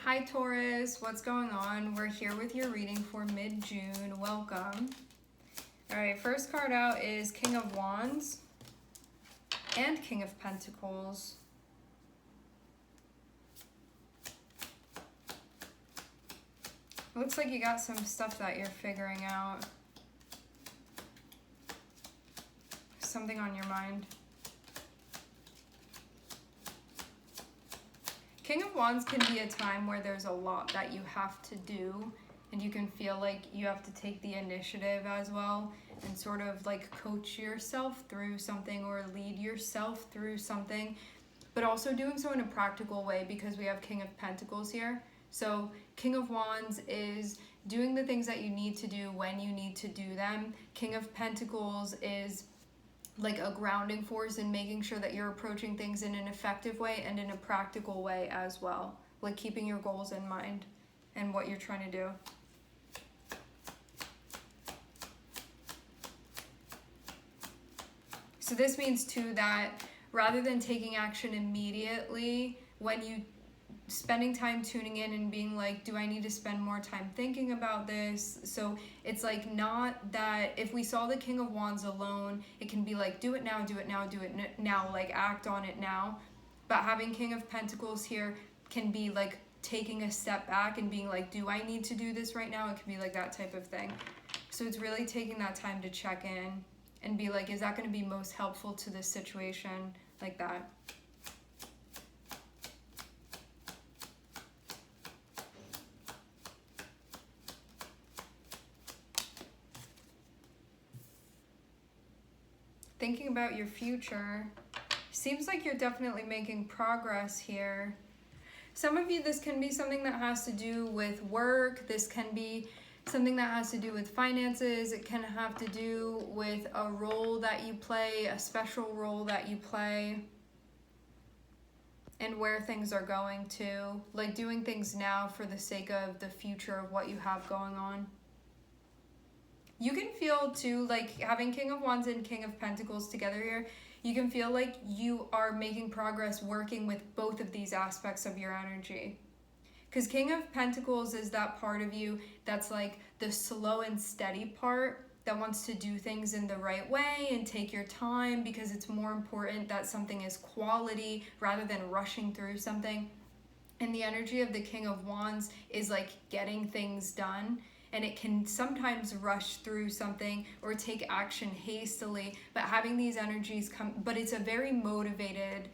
Hi Taurus, what's going on? We're here with your reading for mid-June. Welcome. Alright, first card out is King of Wands and King of Pentacles. Looks like you got some stuff that you're figuring out. Something on your mind. King of Wands can be a time where there's a lot that you have to do, and you can feel like you have to take the initiative as well and sort of like coach yourself through something or lead yourself through something, but also doing so in a practical way because we have King of Pentacles here. So King of Wands is doing the things that you need to do when you need to do them. King of Pentacles is like a grounding force in making sure that you're approaching things in an effective way and in a practical way as well, like keeping your goals in mind and what you're trying to do. So this means too that rather than taking action immediately, when you spending time tuning in and being like, do I need to spend more time thinking about this? So it's like not that if we saw the King of Wands alone, it can be like, do it now, do it now, do it now, like act on it now. But having King of Pentacles here can be like taking a step back and being like, do I need to do this right now? It can be like that type of thing. So it's really taking that time to check in and be like, is that going to be most helpful to this situation? Like that. Thinking about your future, seems like you're definitely making progress here. Some of you, this can be something that has to do with work. This can be something that has to do with finances. It can have to do with a role that you play, a special role that you play, and where things are going to. Like doing things now for the sake of the future of what you have going on. You can feel too, like having King of Wands and King of Pentacles together here, you can feel like you are making progress working with both of these aspects of your energy. Because King of Pentacles is that part of you that's like the slow and steady part that wants to do things in the right way and take your time because it's more important that something is quality rather than rushing through something. And the energy of the King of Wands is like getting things done. And it can sometimes rush through something or take action hastily, but having these energies come, but it's a very motivated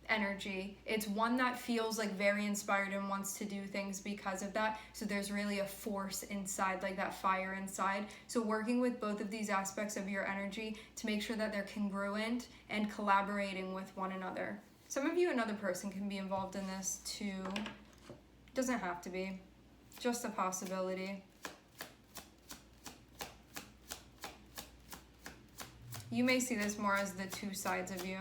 energy. It's one that feels like very inspired and wants to do things because of that. So there's really a force inside, like that fire inside. So working with both of these aspects of your energy to make sure that they're congruent and collaborating with one another. Some of you, another person can be involved in this too. Doesn't have to be, just a possibility. You may see this more as the two sides of you.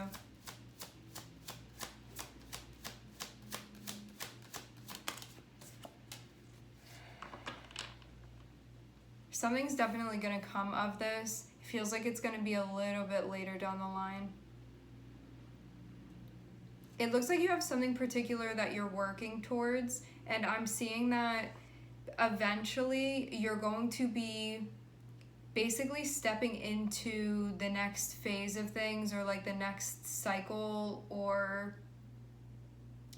Something's definitely going to come of this. It feels like it's going to be a little bit later down the line. It looks like you have something particular that you're working towards, and I'm seeing that eventually you're going to be basically stepping into the next phase of things, or like the next cycle, or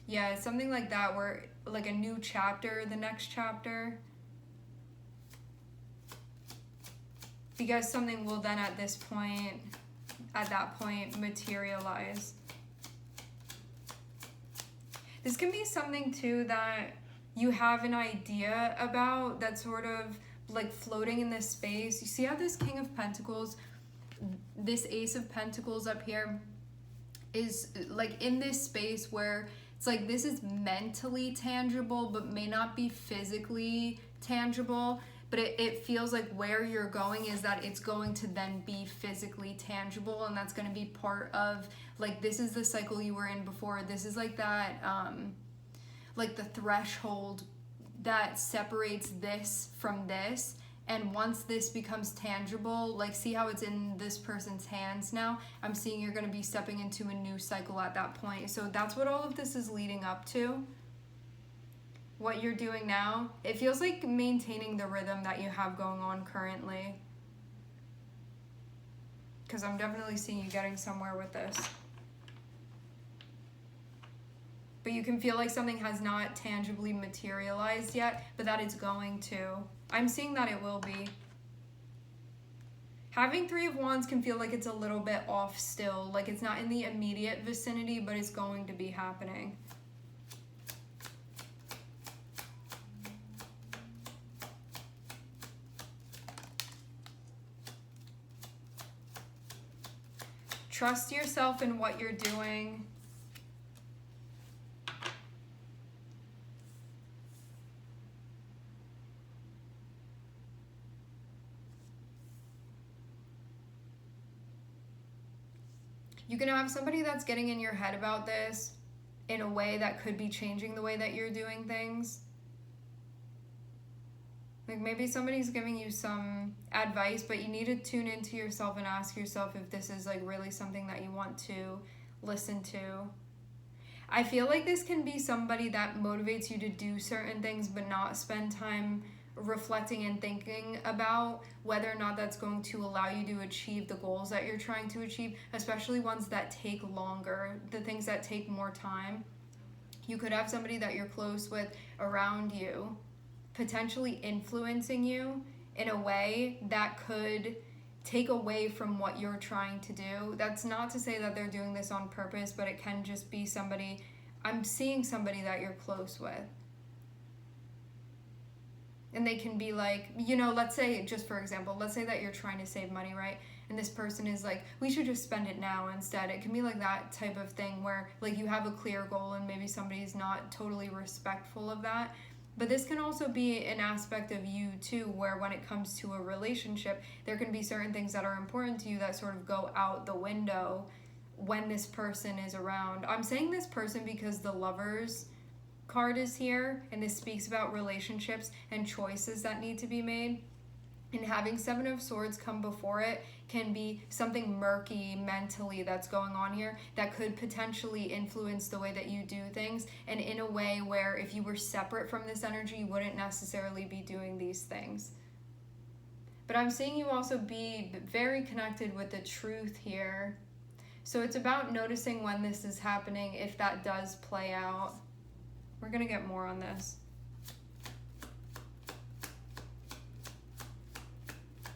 yeah, something like that, where like a new chapter, the next chapter, because something will then at that point materialize. This can be something too that you have an idea about, that's sort of like floating in this space. You see how this King of Pentacles, this Ace of Pentacles up here is like in this space where it's like this is mentally tangible but may not be physically tangible, but it feels like where you're going is that it's going to then be physically tangible, and that's going to be part of like, this is the cycle you were in before. This is like that like the threshold that separates this from this. And once this becomes tangible, like see how it's in this person's hands now, I'm seeing you're going to be stepping into a new cycle at that point. So that's what all of this is leading up to. what you're doing now, it feels like maintaining the rhythm that you have going on currently. Because I'm definitely seeing you getting somewhere with this. But you can feel like something has not tangibly materialized yet, but that it's going to. I'm seeing that it will be. Having Three of Wands can feel like it's a little bit off still, like it's not in the immediate vicinity, but it's going to be happening. Trust yourself in what you're doing. You can have somebody that's getting in your head about this in a way that could be changing the way that you're doing things. Like maybe somebody's giving you some advice, but you need to tune into yourself and ask yourself if this is like really something that you want to listen to. I feel like this can be somebody that motivates you to do certain things but not spend time reflecting and thinking about whether or not that's going to allow you to achieve the goals that you're trying to achieve, especially ones that take longer, the things that take more time. You could have somebody that you're close with around you potentially influencing you in a way that could take away from what you're trying to do. That's not to say that they're doing this on purpose, but it can just be somebody, I'm seeing somebody that you're close with. And they can be like, you know, let's say, just for example, let's say that you're trying to save money, right? And this person is like, we should just spend it now instead. It can be like that type of thing where like you have a clear goal and maybe somebody's not totally respectful of that. But this can also be an aspect of you too, where when it comes to a relationship, there can be certain things that are important to you that sort of go out the window when this person is around. I'm saying this person because the Lovers card is here, and this speaks about relationships and choices that need to be made. And having Seven of Swords come before it can be something murky mentally that's going on here that could potentially influence the way that you do things, and in a way where if you were separate from this energy, you wouldn't necessarily be doing these things. But I'm seeing you also be very connected with the truth here. So it's about noticing when this is happening, if that does play out. We're going to get more on this.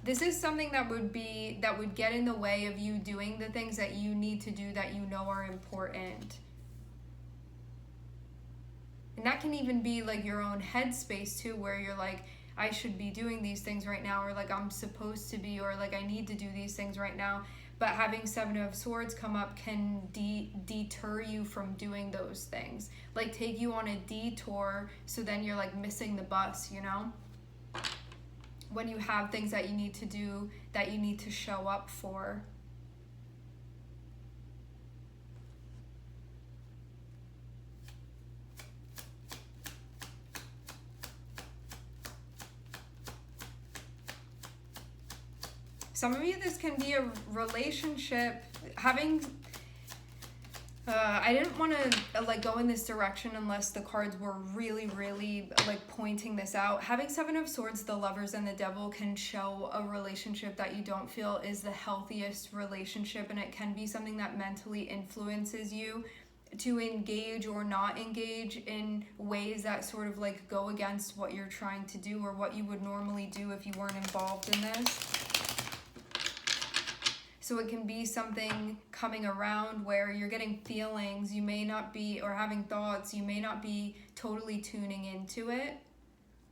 This is something that would get in the way of you doing the things that you need to do that you know are important. And that can even be like your own headspace too, where you're like, I should be doing these things right now, or like I'm supposed to be, or like I need to do these things right now. But having Seven of Swords come up can deter you from doing those things. Like take you on a detour, so then you're like missing the bus, you know? When you have things that you need to do, that you need to show up for. Some of you, this can be a relationship, having, I didn't want to like go in this direction unless the cards were really, really like pointing this out. Having Seven of Swords, the Lovers, and the Devil can show a relationship that you don't feel is the healthiest relationship, and it can be something that mentally influences you to engage or not engage in ways that sort of like go against what you're trying to do or what you would normally do if you weren't involved in this. So it can be something coming around where you're getting feelings, you may not be, or having thoughts, you may not be totally tuning into it.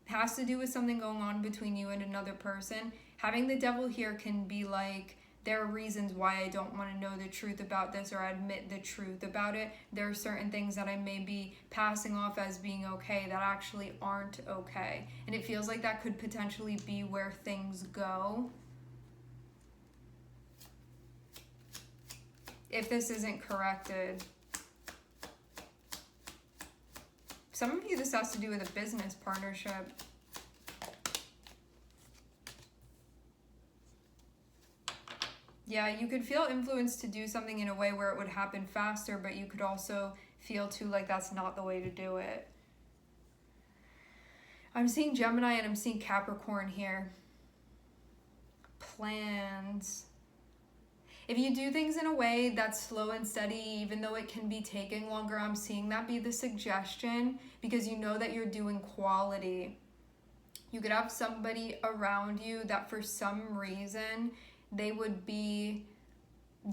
It has to do with something going on between you and another person. Having the Devil here can be like, there are reasons why I don't want to know the truth about this or admit the truth about it. There are certain things that I may be passing off as being okay that actually aren't okay. And it feels like that could potentially be where things go. If this isn't corrected. Some of you, this has to do with a business partnership. Yeah, you could feel influenced to do something in a way where it would happen faster, but you could also feel too like that's not the way to do it. I'm seeing Gemini and I'm seeing Capricorn here. Plans. If you do things in a way that's slow and steady, even though it can be taking longer, I'm seeing that be the suggestion because you know that you're doing quality. You could have somebody around you that for some reason they would be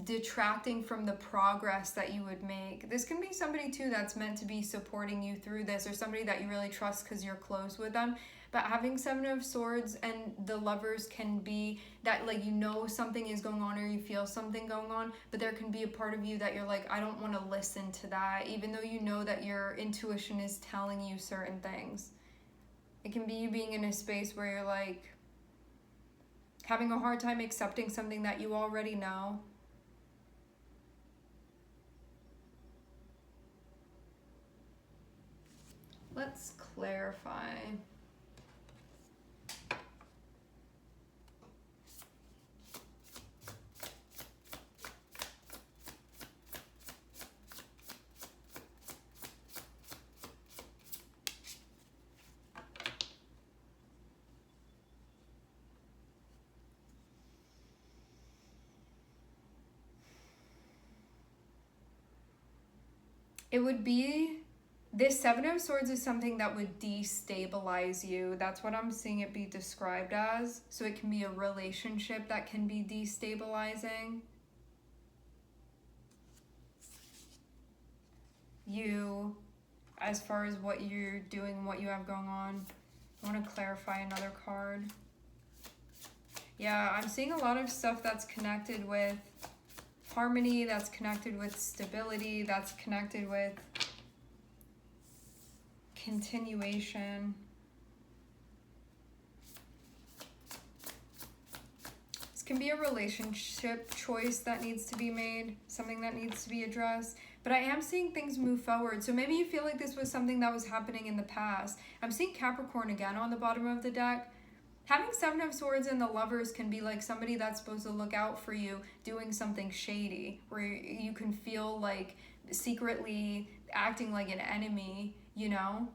detracting from the progress that you would make. This can be somebody too that's meant to be supporting you through this, or somebody that you really trust because you're close with them. But having Seven of Swords and the Lovers can be that, like, you know something is going on or you feel something going on, but there can be a part of you that you're like, I don't want to listen to that, even though you know that your intuition is telling you certain things. It can be you being in a space where you're like having a hard time accepting something that you already know. Let's clarify. It would be, this Seven of Swords is something that would destabilize you. That's what I'm seeing it be described as. So it can be a relationship that can be destabilizing. You, as far as what you're doing, what you have going on. I want to clarify another card. Yeah, I'm seeing a lot of stuff that's connected with harmony, that's connected with stability, that's connected with continuation. This can be a relationship choice that needs to be made, something that needs to be addressed. But I am seeing things move forward. So maybe you feel like this was something that was happening in the past. I'm seeing Capricorn again on the bottom of the deck. Having Seven of Swords and the Lovers can be like somebody that's supposed to look out for you doing something shady, where you can feel like secretly acting like an enemy, you know?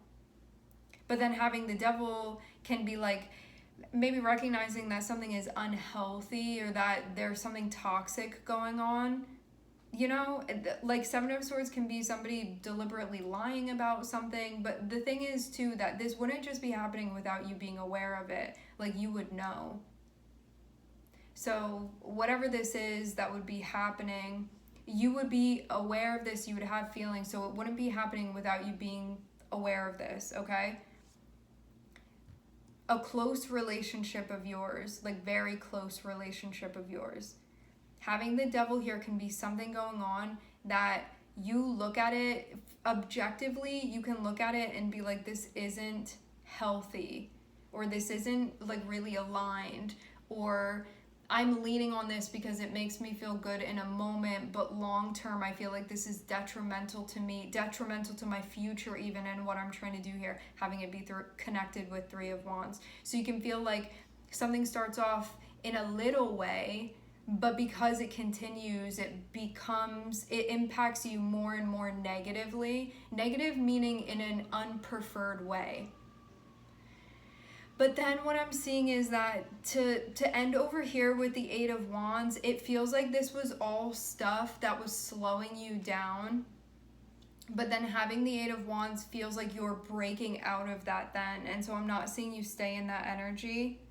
But then having the Devil can be like maybe recognizing that something is unhealthy or that there's something toxic going on. You know, like Seven of Swords can be somebody deliberately lying about something, but the thing is too that this wouldn't just be happening without you being aware of it. Like, you would know. So whatever this is that would be happening, you would be aware of this, you would have feelings, so it wouldn't be happening without you being aware of this, okay? A close relationship of yours, like very close relationship of yours. Having the Devil here can be something going on that you look at it objectively, you can look at it and be like, this isn't healthy, or this isn't like really aligned, or I'm leaning on this because it makes me feel good in a moment, but long term I feel like this is detrimental to me, detrimental to my future even, and what I'm trying to do here, having it be connected with Three of Wands. So you can feel like something starts off in a little way, but because it continues, it impacts you more and more negatively. Negative meaning in an unpreferred way. But then what I'm seeing is that to end over here with the Eight of Wands, it feels like this was all stuff that was slowing you down. But then having the Eight of Wands feels like you're breaking out of that then. And so I'm not seeing you stay in that energy.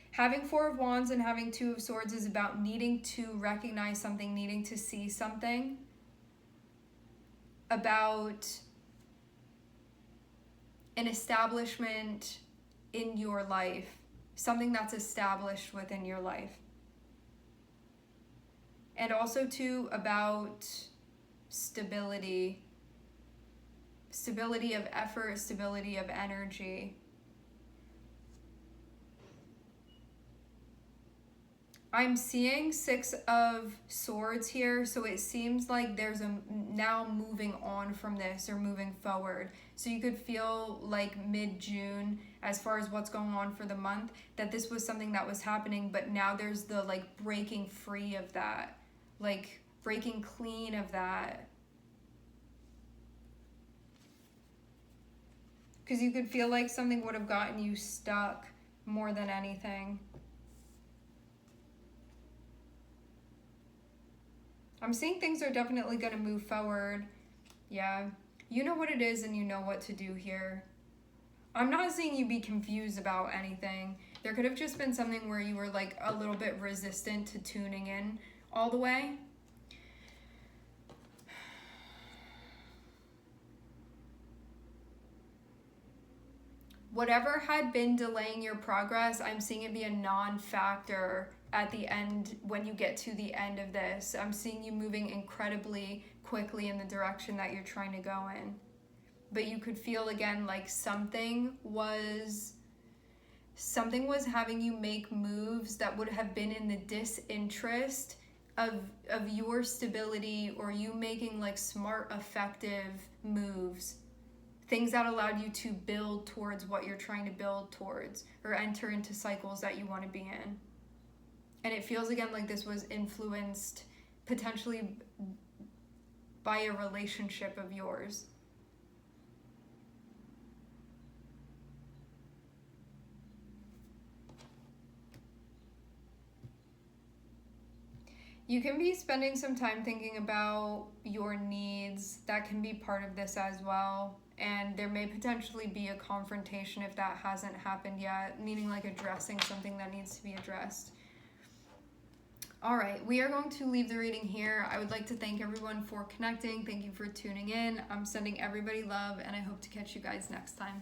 Having Four of Wands and having Two of Swords is about needing to recognize something, needing to see something. About an establishment in your life, something that's established within your life. And also too about stability of effort, stability of energy. I'm seeing Six of Swords here, so it seems like there's a now moving on from this or moving forward. So you could feel like mid-June, as far as what's going on for the month, that this was something that was happening, but now there's the like breaking free of that, like breaking clean of that. Because you could feel like something would have gotten you stuck more than anything. I'm seeing things are definitely going to move forward. Yeah. You know what it is and you know what to do here. I'm not seeing you be confused about anything. There could have just been something where you were like a little bit resistant to tuning in all the way. Whatever had been delaying your progress, I'm seeing it be a non-factor at the end when you get to the end of this. I'm seeing you moving incredibly quickly in the direction that you're trying to go in. But you could feel again like something was having you make moves that would have been in the disinterest of your stability, or you making like smart, effective moves. Things that allowed you to build towards what you're trying to build towards, or enter into cycles that you want to be in. And it feels again like this was influenced potentially by a relationship of yours. You can be spending some time thinking about your needs. That can be part of this as well. And there may potentially be a confrontation if that hasn't happened yet, meaning like addressing something that needs to be addressed. All right, we are going to leave the reading here. I would like to thank everyone for connecting. Thank you for tuning in. I'm sending everybody love, and I hope to catch you guys next time.